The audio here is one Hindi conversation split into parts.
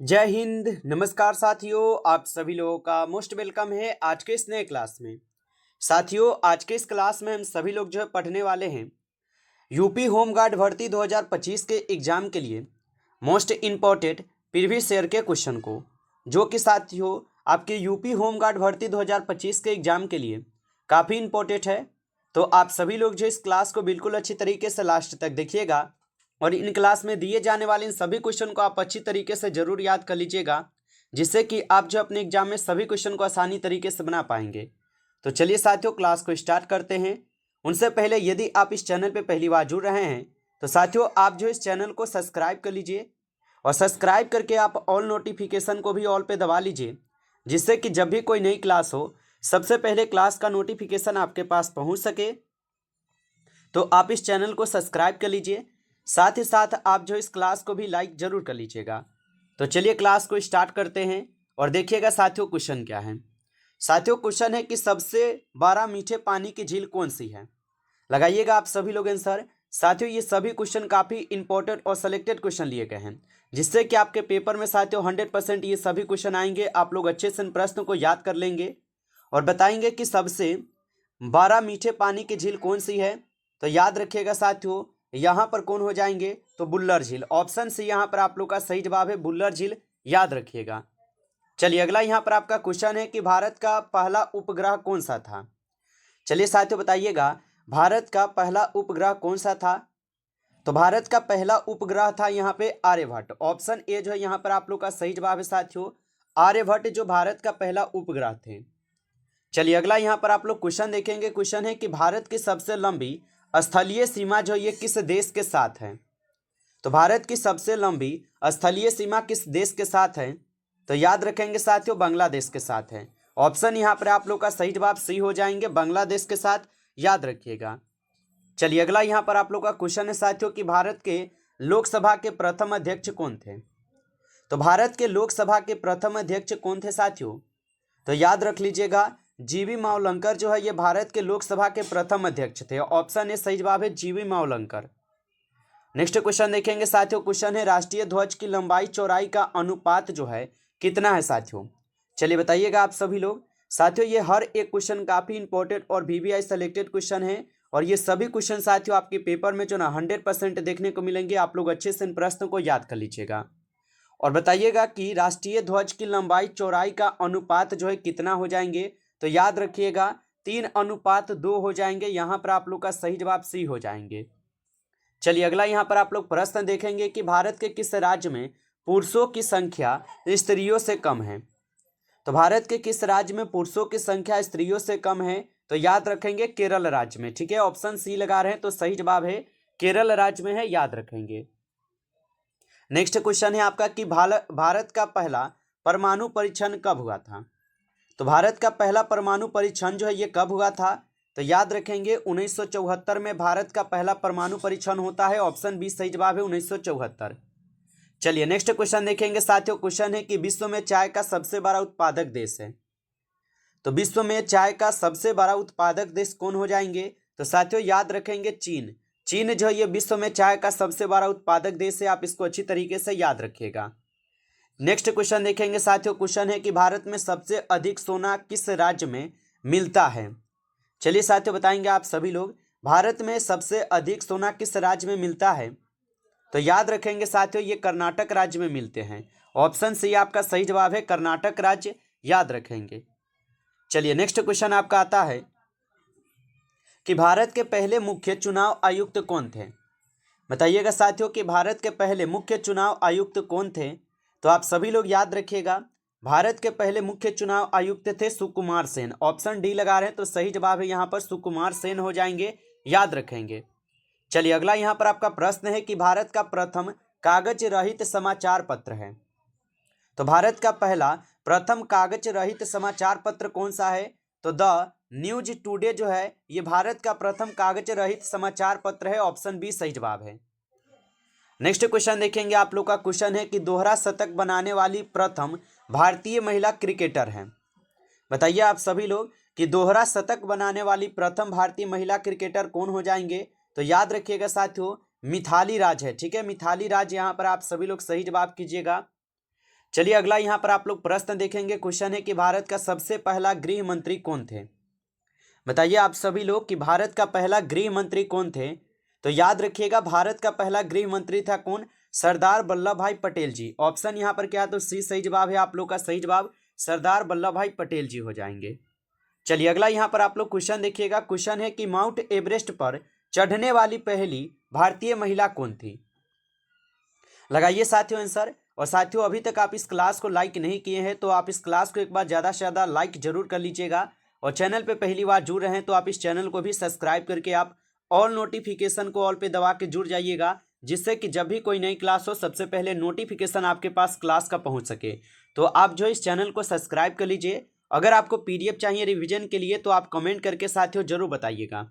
जय हिंद। नमस्कार साथियों, आप सभी लोगों का मोस्ट वेलकम है आज के इस नए क्लास में। साथियों, आज के इस क्लास में हम सभी लोग जो है पढ़ने वाले हैं यूपी होमगार्ड भर्ती 2025 के एग्जाम के लिए मोस्ट इम्पॉर्टेंट प्रीवियस ईयर के क्वेश्चन को, जो कि साथियों आपके यूपी होमगार्ड भर्ती 2025 के एग्जाम के लिए काफ़ी इम्पोर्टेंट है। तो आप सभी लोग जो इस क्लास को बिल्कुल अच्छी तरीके से लास्ट तक देखिएगा और इन क्लास में दिए जाने वाले इन सभी क्वेश्चन को आप अच्छी तरीके से जरूर याद कर लीजिएगा, जिससे कि आप जो अपने एग्जाम में सभी क्वेश्चन को आसानी तरीके से बना पाएंगे। तो चलिए साथियों, क्लास को स्टार्ट करते हैं। उनसे पहले यदि आप इस चैनल पर पहली बार जुड़ रहे हैं तो साथियों आप जो इस चैनल को सब्सक्राइब कर लीजिए और सब्सक्राइब करके आप ऑल नोटिफिकेशन को भी ऑल पे दबा लीजिए, जिससे कि जब भी कोई नई क्लास हो सबसे पहले क्लास का नोटिफिकेशन आपके पास पहुंच सके। तो आप इस चैनल को सब्सक्राइब कर लीजिए, साथ ही साथ आप जो इस क्लास को भी लाइक जरूर कर लीजिएगा। तो चलिए क्लास को स्टार्ट करते हैं और देखिएगा साथियों क्वेश्चन क्या है। साथियों क्वेश्चन है कि सबसे बड़ा मीठे पानी की झील कौन सी है। लगाइएगा आप सभी लोग आंसर। साथियों ये सभी क्वेश्चन काफ़ी इंपॉर्टेंट और सेलेक्टेड क्वेश्चन लिए गए हैं, जिससे कि आपके पेपर में साथियों 100% ये सभी क्वेश्चन आएंगे। आप लोग अच्छे से इन प्रश्न को याद कर लेंगे और बताएंगे कि सबसे बड़ा मीठे पानी की झील कौन सी है। तो याद रखिएगा साथियों, यहाँ पर कौन हो जाएंगे तो बुल्लर झील। ऑप्शन सी यहाँ पर आप लोग का सही जवाब है, बुल्लर झील, याद रखिएगा। चलिए अगला यहाँ पर आपका क्वेश्चन है कि भारत का पहला उपग्रह कौन सा था। चलिए साथियों बताइएगा भारत का पहला उपग्रह कौन सा था। तो भारत का पहला उपग्रह था यहाँ पे आर्यभट्ट। ऑप्शन ए जो है यहाँ पर आप लोग का सही जवाब है साथियों, आर्यभट्ट जो भारत का पहला उपग्रह थे। चलिए अगला यहाँ पर आप लोग क्वेश्चन देखेंगे। क्वेश्चन है कि भारत की सबसे लंबी स्थलीय सीमा जो ये किस देश के साथ है। तो भारत की सबसे लंबी स्थलीय सीमा किस देश के साथ है। तो याद रखेंगे साथियों, बांग्लादेश के साथ है। ऑप्शन यहाँ पर आप लोग का सही जवाब सी हो जाएंगे, बांग्लादेश के साथ, याद रखिएगा। चलिए अगला यहाँ पर आप लोग का क्वेश्चन है साथियों कि भारत के लोकसभा के प्रथम अध्यक्ष कौन थे। तो भारत के लोकसभा के प्रथम अध्यक्ष कौन थे साथियों। तो याद रख लीजिएगा, जीवी मावलंकर जो है ये भारत के लोकसभा के प्रथम अध्यक्ष थे। ऑप्शन ए सही जवाब है, जीवी मावलंकर। नेक्स्ट क्वेश्चन देखेंगे साथियों। क्वेश्चन है राष्ट्रीय ध्वज की लंबाई चौड़ाई का अनुपात जो है कितना है साथियों। चलिए बताइएगा आप सभी लोग। साथियों ये हर एक क्वेश्चन काफी इंपॉर्टेंट और वीवीआई सेलेक्टेड क्वेश्चन है और ये सभी क्वेश्चन साथियों आपके पेपर में जो ना 100% देखने को मिलेंगे। आप लोग अच्छे से इन प्रश्नों को याद कर लीजिएगा और बताइएगा कि राष्ट्रीय ध्वज की लंबाई चौड़ाई का अनुपात जो है कितना हो जाएंगे। तो याद रखिएगा 3:2 हो जाएंगे। यहाँ पर आप लोग का सही जवाब सी हो जाएंगे। चलिए अगला यहाँ पर आप लोग प्रश्न देखेंगे कि भारत के किस राज्य में पुरुषों की संख्या स्त्रियों से कम है। तो भारत के किस राज्य में पुरुषों की संख्या स्त्रियों से कम है। तो याद रखेंगे केरल राज्य में। ठीक है, ऑप्शन सी लगा रहे हैं तो सही जवाब है केरल राज्य में है, याद रखेंगे। नेक्स्ट क्वेश्चन है आपका कि भारत का पहला परमाणु परीक्षण कब हुआ था। तो भारत का पहला परमाणु परीक्षण जो है ये कब हुआ था। तो याद रखेंगे 1974 में भारत का पहला परमाणु परीक्षण होता है। ऑप्शन बी सही जवाब है, 1974। चलिए नेक्स्ट क्वेश्चन देखेंगे साथियों। क्वेश्चन है कि विश्व में चाय का सबसे बड़ा उत्पादक देश है। तो विश्व में चाय का सबसे बड़ा उत्पादक देश कौन हो जाएंगे। तो साथियों याद रखेंगे चीन। चीन जो है ये विश्व में चाय का सबसे बड़ा उत्पादक देश है। आप इसको अच्छी तरीके से याद रखिएगा। नेक्स्ट क्वेश्चन देखेंगे साथियों। क्वेश्चन है कि भारत में सबसे अधिक सोना किस राज्य में मिलता है। चलिए साथियों बताएंगे आप सभी लोग, भारत में सबसे अधिक सोना किस राज्य में मिलता है। तो याद रखेंगे साथियों ये कर्नाटक राज्य में मिलते हैं। ऑप्शन सी आपका सही जवाब है, कर्नाटक राज्य, याद रखेंगे। चलिए नेक्स्ट क्वेश्चन आपका आता है कि भारत के पहले मुख्य चुनाव आयुक्त कौन थे। बताइएगा साथियों कि भारत के पहले मुख्य चुनाव आयुक्त कौन थे। तो आप सभी लोग याद रखिएगा, भारत के पहले मुख्य चुनाव आयुक्त थे सुकुमार सेन। ऑप्शन डी लगा रहे हैं तो सही जवाब है यहाँ पर सुकुमार सेन हो जाएंगे, याद रखेंगे। चलिए अगला यहाँ पर आपका प्रश्न है कि भारत का प्रथम कागज रहित समाचार पत्र है। तो भारत का पहला प्रथम कागज रहित समाचार पत्र कौन सा है। तो द न्यूज टुडे जो है ये भारत का प्रथम कागज रहित समाचार पत्र है। ऑप्शन बी सही जवाब है। नेक्स्ट क्वेश्चन देखेंगे आप लोग का। क्वेश्चन है कि दोहरा शतक बनाने वाली प्रथम भारतीय महिला क्रिकेटर हैं। बताइए आप सभी लोग कि दोहरा शतक बनाने वाली प्रथम भारतीय महिला क्रिकेटर कौन हो जाएंगे। तो याद रखिएगा साथियों मिथाली राज है। ठीक है, मिथाली राज यहाँ पर आप सभी लोग सही जवाब कीजिएगा। चलिए अगला यहाँ पर आप लोग प्रश्न देखेंगे। क्वेश्चन है कि भारत का सबसे पहला गृह मंत्री कौन थे। बताइए आप सभी लोग कि भारत का पहला गृह मंत्री कौन थे। तो याद रखिएगा भारत का पहला गृह मंत्री था कौन, सरदार वल्लभ भाई पटेल जी। ऑप्शन यहाँ पर क्या है, तो सी सही जवाब है आप लोग का। सही जवाब सरदार वल्लभ भाई पटेल जी हो जाएंगे। चलिए अगला यहाँ पर आप लोग क्वेश्चन देखिएगा। क्वेश्चन है कि माउंट एवरेस्ट पर चढ़ने वाली पहली भारतीय महिला कौन थी। लगाइए साथियों आंसर। और साथियों अभी तक आप इस क्लास को लाइक नहीं किए हैं तो आप इस क्लास को एक बार ज़्यादा से ज़्यादा लाइक जरूर कर लीजिएगा। और चैनल पे पहली बार जुड़ रहे हैं तो आप इस चैनल को भी सब्सक्राइब करके आप ऑल नोटिफिकेशन को ऑल पे दबा के जुड़ जाइएगा, जिससे कि जब भी कोई नई क्लास हो सबसे पहले नोटिफिकेशन आपके पास क्लास का पहुंच सके। तो आप जो इस चैनल को सब्सक्राइब कर लीजिए। अगर आपको पीडीएफ चाहिए रिवीजन के लिए तो आप कमेंट करके साथियों जरूर बताइएगा।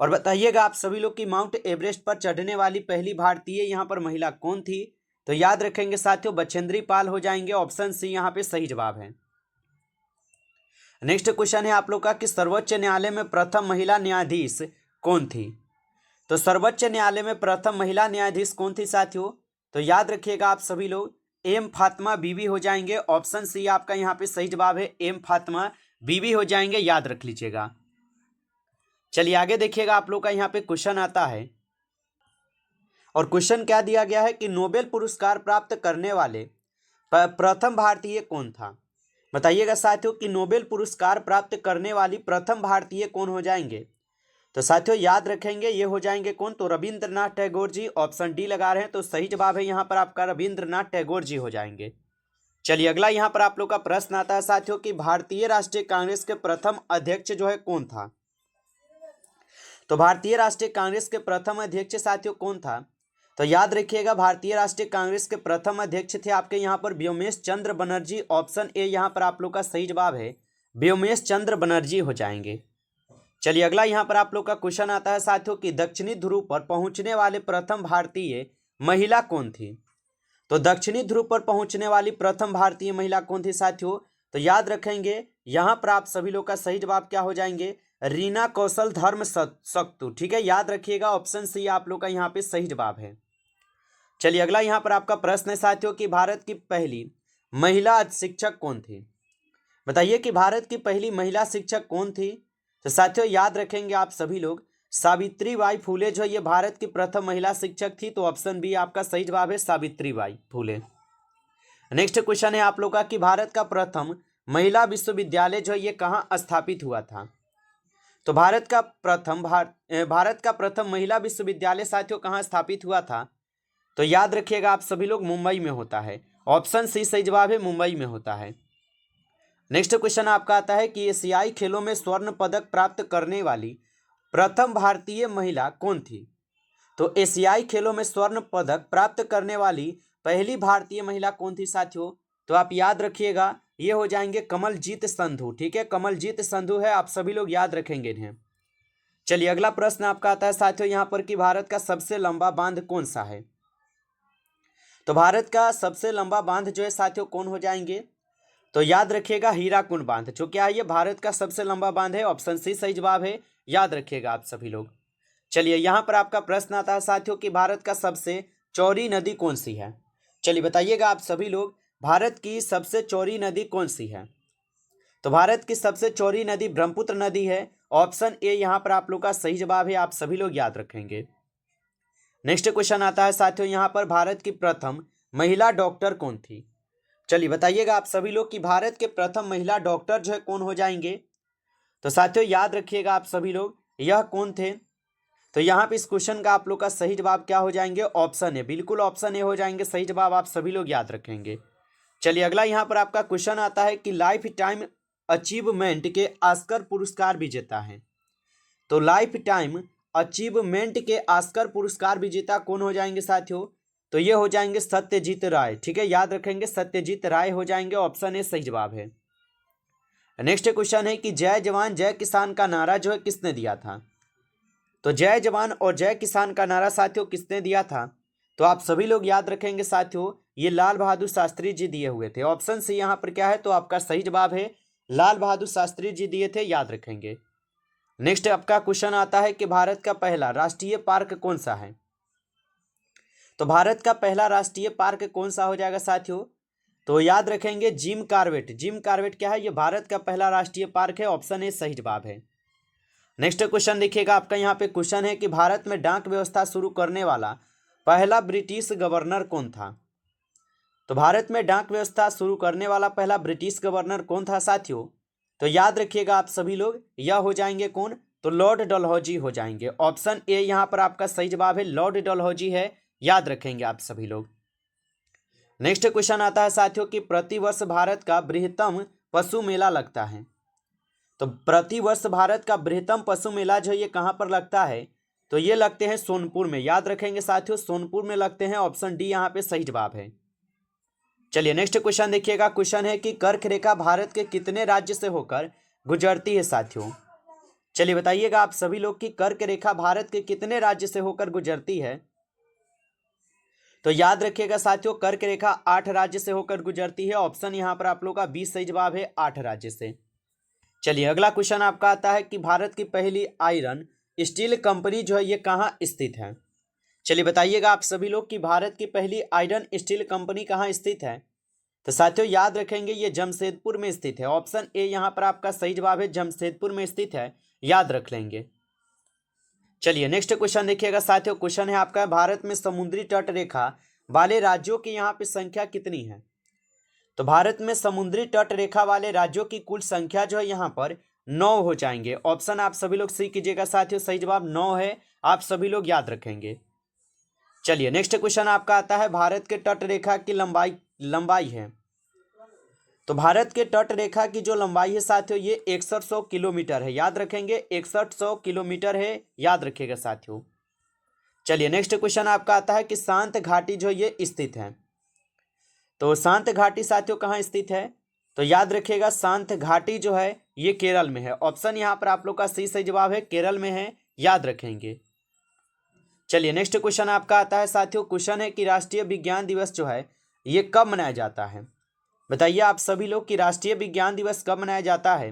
और बताइएगा आप सभी लोग कि माउंट एवरेस्ट पर चढ़ने वाली पहली भारतीय यहाँ पर महिला कौन थी। तो याद रखेंगे साथियों बछेंद्री पाल हो जाएंगे। ऑप्शन सी यहाँ पे सही जवाब है। नेक्स्ट क्वेश्चन है आप लोग का कि सर्वोच्च न्यायालय में प्रथम महिला न्यायाधीश कौन थी। तो सर्वोच्च न्यायालय में प्रथम महिला न्यायाधीश कौन थी साथियों। तो याद रखिएगा आप सभी लोग एम फातिमा बीबी हो जाएंगे। ऑप्शन सी आपका यहाँ पे सही जवाब है, एम फातिमा बीबी हो जाएंगे, याद रख लीजिएगा। चलिए आगे देखिएगा आप लोग का यहाँ पे क्वेश्चन आता है। और क्वेश्चन क्या दिया गया है कि नोबेल पुरस्कार प्राप्त करने वाले प्रथम भारतीय कौन था। बताइएगा साथियों कि नोबेल पुरस्कार प्राप्त करने वाली प्रथम भारतीय कौन हो जाएंगे। तो साथियों याद रखेंगे ये हो जाएंगे कौन, तो रविंद्रनाथ टैगोर जी। ऑप्शन डी लगा रहे हैं तो सही जवाब है यहाँ पर आपका रविंद्रनाथ टैगोर जी हो जाएंगे। चलिए अगला यहाँ पर आप लोग का प्रश्न आता है साथियों कि भारतीय राष्ट्रीय कांग्रेस के प्रथम अध्यक्ष जो है कौन था। तो भारतीय राष्ट्रीय कांग्रेस के प्रथम अध्यक्ष साथियों कौन था। तो याद रखिएगा भारतीय राष्ट्रीय कांग्रेस के प्रथम अध्यक्ष थे आपके यहाँ पर व्योमेश चंद्र बनर्जी। ऑप्शन ए यहाँ पर आप लोग का सही जवाब है, व्योमेश चंद्र बनर्जी हो जाएंगे। चलिए अगला यहाँ पर आप लोग का क्वेश्चन आता है साथियों कि दक्षिणी ध्रुव पर पहुंचने वाले प्रथम भारतीय महिला कौन थी। तो दक्षिणी ध्रुव पर पहुंचने वाली प्रथम भारतीय महिला कौन थी साथियों। तो याद रखेंगे यहाँ पर आप सभी लोग का सही जवाब क्या हो जाएंगे, रीना कौशल धर्म सख्तु। ठीक है, याद रखिएगा ऑप्शन सी आप लोग का यहाँ पे सही जवाब है। चलिए अगला यहाँ पर आपका प्रश्न है साथियों कि भारत की पहली महिला शिक्षक कौन थी। बताइए कि भारत की पहली महिला शिक्षक कौन थी। तो साथियों याद रखेंगे आप सभी लोग सावित्रीबाई फुले जो ये भारत की प्रथम महिला शिक्षक थी। तो ऑप्शन बी आपका सही जवाब है, सावित्रीबाई फुले। नेक्स्ट क्वेश्चन है आप लोग का कि भारत का प्रथम महिला विश्वविद्यालय जो ये कहाँ स्थापित हुआ था। तो भारत का प्रथम महिला विश्वविद्यालय साथियों कहाँ स्थापित हुआ था। तो याद रखिएगा आप सभी लोग मुंबई में होता है। ऑप्शन सी सही जवाब है, मुंबई में होता है। नेक्स्ट क्वेश्चन आपका आता है कि एशियाई खेलों में स्वर्ण पदक प्राप्त करने वाली प्रथम भारतीय महिला कौन थी। तो एशियाई खेलों में स्वर्ण पदक प्राप्त करने वाली पहली भारतीय महिला कौन थी साथियों। तो आप याद रखिएगा ये हो जाएंगे कमलजीत संधू। ठीक है, कमलजीत संधू है, आप सभी लोग याद रखेंगे इन्हें। चलिए अगला प्रश्न आपका आता है साथियों यहाँ पर कि भारत का सबसे लंबा बांध कौन सा है। तो भारत का सबसे लंबा बांध जो है साथियों कौन हो जाएंगे। तो याद रखिएगा हीराकुंड बांध। जो क्या है ये भारत का सबसे लंबा बांध है। ऑप्शन सी सही जवाब है, याद रखिएगा आप सभी लोग। चलिए यहाँ पर आपका प्रश्न आता है साथियों कि भारत का सबसे चौड़ी नदी कौन सी है। चलिए बताइएगा आप सभी लोग भारत की सबसे चौड़ी नदी कौन सी है। तो भारत की सबसे चौड़ी नदी ब्रह्मपुत्र नदी है। ऑप्शन ए यहाँ पर आप लोग का सही जवाब है, आप सभी लोग याद रखेंगे। नेक्स्ट क्वेश्चन आता है साथियों यहाँ पर भारत की प्रथम महिला डॉक्टर कौन थी। चलिए बताइएगा आप सभी लोग कि भारत के प्रथम महिला डॉक्टर जो है कौन हो जाएंगे। तो साथियों याद रखिएगा आप सभी लोग यह कौन थे। तो यहाँ पे इस क्वेश्चन का आप लोग का सही जवाब क्या हो जाएंगे, ऑप्शन ए, बिल्कुल ऑप्शन ए हो जाएंगे सही जवाब, आप सभी लोग याद रखेंगे। चलिए अगला यहाँ पर आपका क्वेश्चन आता है कि लाइफ टाइम अचीवमेंट के ऑस्कर पुरस्कार विजेता हैं। तो लाइफ टाइम अचीवमेंट के ऑस्कर पुरस्कार विजेता कौन हो जाएंगे साथियों। तो ये हो जाएंगे सत्यजीत राय। ठीक है, याद रखेंगे सत्यजीत राय हो जाएंगे, ऑप्शन ए सही जवाब है। नेक्स्ट क्वेश्चन है कि जय जवान जय किसान का नारा जो है किसने दिया था। तो जय जवान और जय किसान का नारा साथियों किसने दिया था। तो आप सभी लोग याद रखेंगे साथियों ये लाल बहादुर शास्त्री जी दिए हुए थे। ऑप्शन सी यहाँ पर क्या है, तो आपका सही जवाब है लाल बहादुर शास्त्री जी दिए थे, याद रखेंगे। नेक्स्ट आपका क्वेश्चन आता है कि भारत का पहला राष्ट्रीय पार्क कौन सा है। तो भारत का पहला राष्ट्रीय पार्क कौन सा हो जाएगा साथियों। तो याद रखेंगे जिम कॉर्बेट। जिम कॉर्बेट क्या है? ये भारत का पहला राष्ट्रीय पार्क है। ऑप्शन ए सही जवाब है। नेक्स्ट क्वेश्चन देखिएगा आपका, यहाँ पे क्वेश्चन है कि भारत में डाक व्यवस्था शुरू करने वाला पहला ब्रिटिश गवर्नर कौन था? तो भारत में डाक व्यवस्था शुरू करने वाला पहला ब्रिटिश गवर्नर कौन था साथियों? तो याद रखिएगा आप सभी लोग, यह हो जाएंगे कौन? तो लॉर्ड डलहौजी हो जाएंगे। ऑप्शन ए यहाँ पर आपका सही जवाब है, लॉर्ड डलहौजी है। याद रखेंगे आप सभी लोग। नेक्स्ट क्वेश्चन आता है साथियों कि प्रतिवर्ष भारत का बृहत्तम पशु मेला लगता है। तो प्रतिवर्ष भारत का बृहत्तम पशु मेला जो ये कहाँ पर लगता है? तो ये लगते हैं सोनपुर में। याद रखेंगे साथियों, सोनपुर में लगते हैं। ऑप्शन डी यहाँ पे सही जवाब है। चलिए नेक्स्ट क्वेश्चन देखिएगा। क्वेश्चन है कि कर्क रेखा भारत के कितने राज्य से होकर गुजरती है साथियों? चलिए बताइएगा आप सभी लोग कि कर्क रेखा भारत के कितने राज्य से होकर गुजरती है? तो याद रखिएगा साथियों, कर्क रेखा 8 राज्य से होकर गुजरती है। ऑप्शन यहाँ पर आप लोग का 20 सही जवाब है, 8 राज्य से। चलिए अगला क्वेश्चन आपका आता है कि भारत की पहली आयरन स्टील कंपनी जो है ये कहाँ स्थित है? चलिए बताइएगा आप सभी लोग कि भारत की पहली आयरन स्टील कंपनी कहाँ स्थित है? तो साथियों याद रखेंगे ये जमशेदपुर में स्थित है। ऑप्शन ए यहाँ पर आपका सही जवाब है, जमशेदपुर में स्थित है। याद रख लेंगे। चलिए नेक्स्ट क्वेश्चन देखिएगा साथियों। क्वेश्चन है आपका, भारत में समुद्री तट रेखा वाले राज्यों की यहाँ पे संख्या कितनी है? तो भारत में समुद्री तट रेखा वाले राज्यों की कुल संख्या जो है यहाँ पर 9 हो जाएंगे। ऑप्शन आप सभी लोग सी कीजिएगा साथियों, सही जवाब 9 है। आप सभी लोग याद रखेंगे। चलिए नेक्स्ट क्वेश्चन आपका आता है, भारत के तट रेखा की लंबाई है। तो भारत के तट रेखा की जो लंबाई है साथियों ये 6100 किलोमीटर है। याद रखेंगे 6100 किलोमीटर है। याद रखिएगा साथियों। चलिए नेक्स्ट क्वेश्चन आपका आता है कि शांत घाटी जो ये स्थित है। तो शांत घाटी साथियों कहाँ स्थित है? तो याद रखिएगा शांत घाटी जो है ये केरल में है। ऑप्शन यहाँ पर आप लोग का सी सही जवाब है, केरल में है। याद रखेंगे। चलिए नेक्स्ट क्वेश्चन आपका आता है साथियों। क्वेश्चन है कि राष्ट्रीय विज्ञान दिवस जो है ये कब मनाया जाता है? बताइए आप सभी लोग कि राष्ट्रीय विज्ञान दिवस कब मनाया जाता है?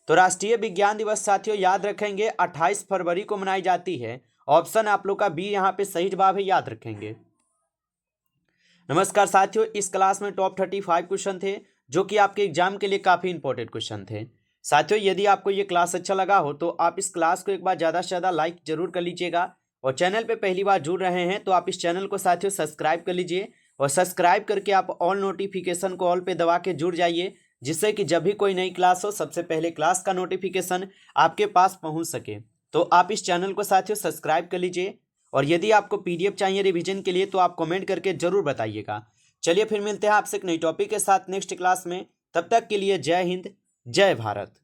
तो राष्ट्रीय विज्ञान दिवस साथियों याद रखेंगे 28 फरवरी को मनाई जाती है। ऑप्शन आप लोग का बी यहाँ पे सही जवाब है। याद रखेंगे। नमस्कार साथियों, इस क्लास में टॉप 35 क्वेश्चन थे जो कि आपके एग्जाम के लिए काफ़ी इंपॉर्टेंट क्वेश्चन थे। साथियों यदि आपको ये क्लास अच्छा लगा हो तो आप इस क्लास को एक बार ज़्यादा से ज़्यादा लाइक जरूर कर लीजिएगा, और चैनल पे पहली बार जुड़ रहे हैं तो आप इस चैनल को साथियों सब्सक्राइब कर लीजिए, और सब्सक्राइब करके आप ऑल नोटिफिकेशन को ऑल पे दबा के जुड़ जाइए, जिससे कि जब भी कोई नई क्लास हो सबसे पहले क्लास का नोटिफिकेशन आपके पास पहुँच सके। तो आप इस चैनल को साथियों सब्सक्राइब कर लीजिए, और यदि आपको पीडीएफ चाहिए रिवीजन के लिए तो आप कमेंट करके जरूर बताइएगा। चलिए फिर मिलते हैं आपसे एक नई टॉपिक के साथ नेक्स्ट क्लास में। तब तक के लिए जय हिंद, जय भारत।